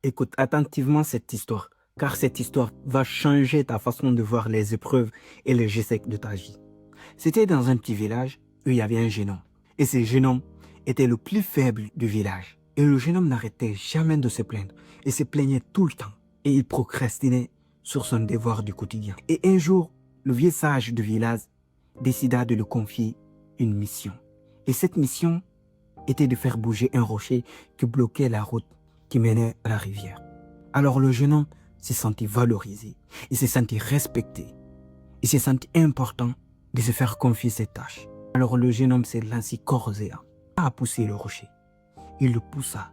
Écoute attentivement cette histoire, car cette histoire va changer ta façon de voir les épreuves et les échecs de ta vie. C'était dans un petit village où il y avait un jeune homme. Et ce jeune homme était le plus faible du village. Et le jeune homme n'arrêtait jamais de se plaindre. Il se plaignait tout le temps. Et il procrastinait sur son devoir du quotidien. Et un jour, le vieux sage du village décida de lui confier une mission. Et cette mission était de faire bouger un rocher qui bloquait la route qui menait à la rivière. Alors le jeune homme se sentit valorisé, il se sentit respecté, il se sentit important de se faire confier cette tâche. Alors le jeune homme s'est lancé corps et âme à pousser le rocher. Il le poussa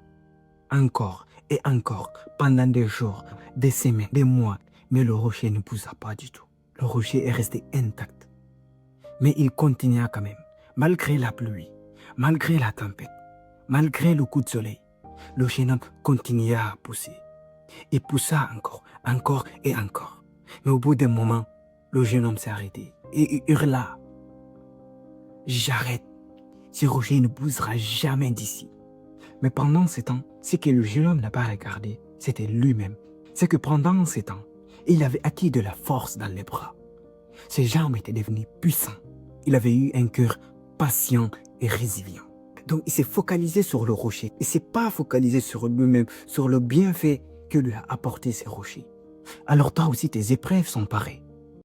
encore et encore pendant des jours, des semaines, des mois, mais le rocher ne poussa pas du tout. Le rocher est resté intact. Mais il continua quand même, malgré la pluie, malgré la tempête, malgré le coup de soleil. Le jeune homme continua à pousser. Il poussa encore, encore et encore. Mais au bout d'un moment, le jeune homme s'est arrêté et il hurla. J'arrête. Ce rocher ne bougera jamais d'ici. Mais pendant ce temps, ce que le jeune homme n'a pas regardé, c'était lui-même. C'est que pendant ce temps, il avait acquis de la force dans les bras. Ses jambes étaient devenues puissantes. Il avait eu un cœur patient et résilient. Donc il s'est focalisé sur le rocher. Il ne s'est pas focalisé sur lui-même, sur le bienfait que lui a apporté ces rochers. Alors toi aussi, tes épreuves sont pareilles.